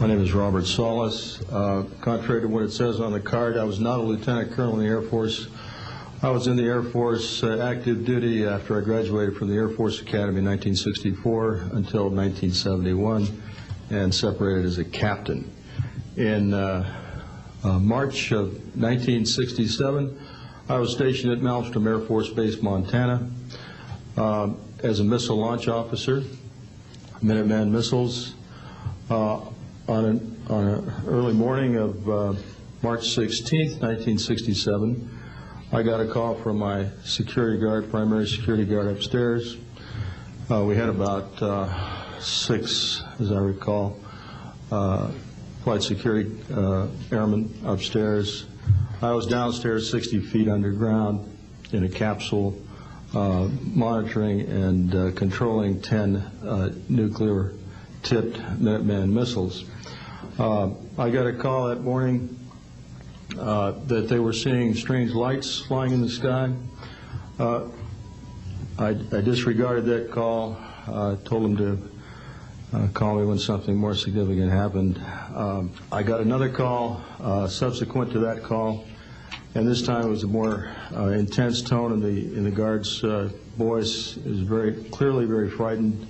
name is Robert Salas. Contrary to what it says on the card, I was not a lieutenant colonel in the Air Force. I was in the Air Force active duty after I graduated from the Air Force Academy in 1964 until 1971 and separated as a captain. In March of 1967, I was stationed at Malmstrom Air Force Base, Montana, as a missile launch officer, Minuteman missiles. On an early morning of March 16th, 1967, I got a call from my security guard, primary security guard upstairs. We had about 6, as I recall, flight security airmen upstairs. I was downstairs 60 feet underground in a capsule monitoring and controlling 10 nuclear-tipped Minuteman missiles. I got a call that morning that they were seeing strange lights flying in the sky. I disregarded that call, told them to call me when something more significant happened. I got another call subsequent to that call, and this time it was a more intense tone in the guard's voice. It was very clearly very frightened.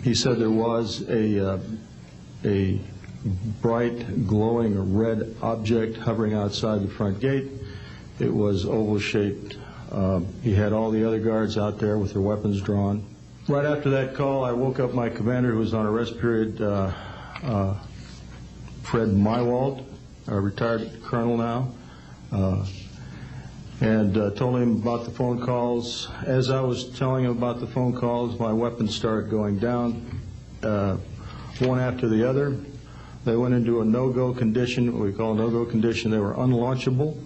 He said there was a bright, glowing red object hovering outside the front gate. It was oval-shaped. He had all the other guards out there with their weapons drawn. Right after that call, I woke up my commander, who was on a rest period, Fred Mywald, a retired colonel now, and told him about the phone calls. As I was telling him about the phone calls, my weapons started going down, one after the other. They went into a no-go condition, what we call a no-go condition. They were unlaunchable.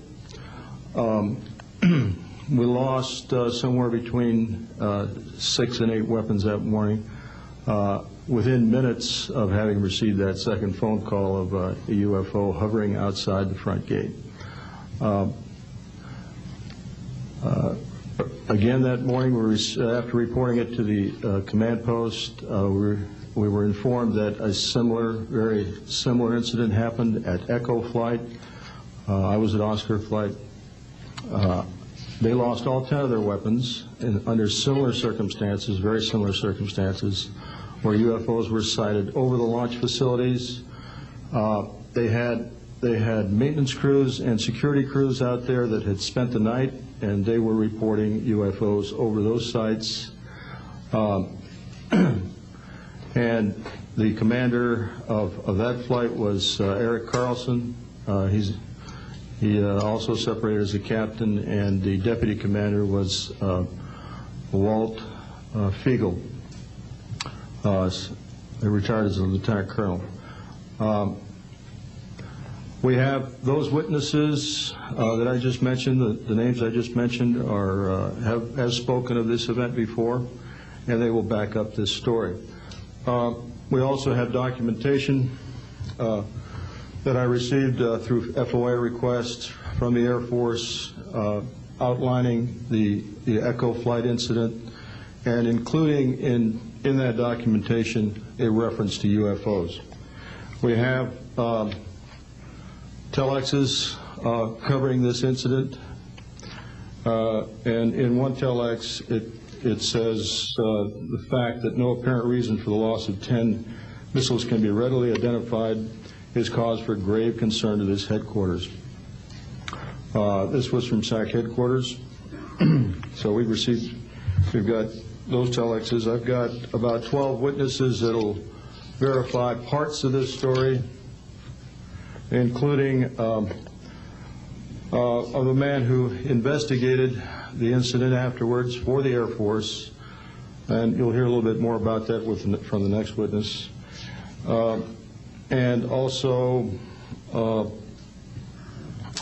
We lost somewhere between 6 and 8 weapons that morning within minutes of having received that second phone call of a UFO hovering outside the front gate. Again that morning, after reporting it to the command post, we were informed that a very similar incident happened at Echo Flight. I was at Oscar Flight. They lost all 10 of their weapons under similar circumstances, very similar circumstances, where UFOs were sighted over the launch facilities. They had maintenance crews and security crews out there that had spent the night, and they were reporting UFOs over those sites. And the commander of that flight was Eric Carlson. He also separated as a captain, and the deputy commander was Walt Fiegel. They retired as a lieutenant colonel. We have those witnesses that I just mentioned, the names I just mentioned, have spoken of this event before, and they will back up this story. We also have documentation that I received through FOA requests from the Air Force outlining the Echo Flight incident and including in that documentation a reference to UFOs. We have telexes covering this incident, and in one telex it says the fact that no apparent reason for the loss of 10 missiles can be readily identified is cause for grave concern to this headquarters. This was from SAC headquarters. So we've got those telexes. I've got about 12 witnesses that'll verify parts of this story, including of a man who investigated the incident afterwards for the Air Force, and you'll hear a little bit more about that from the next witness. And also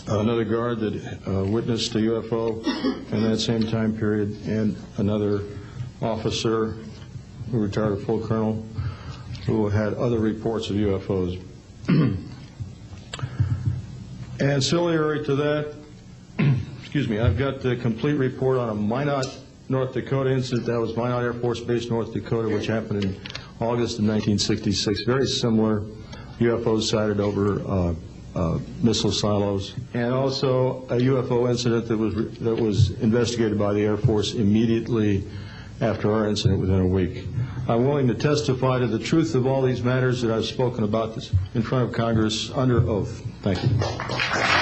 another guard that witnessed a UFO in that same time period, and another officer who retired a full colonel who had other reports of UFOs. Ancillary to that, excuse me, I've got the complete report on a Minot, North Dakota incident. That was Minot Air Force Base, North Dakota, which happened in August of 1966, very similar UFOs sighted over missile silos, and also a UFO incident that was investigated by the Air Force immediately after our incident within a week. I'm willing to testify to the truth of all these matters that I've spoken about in front of Congress under oath. Thank you.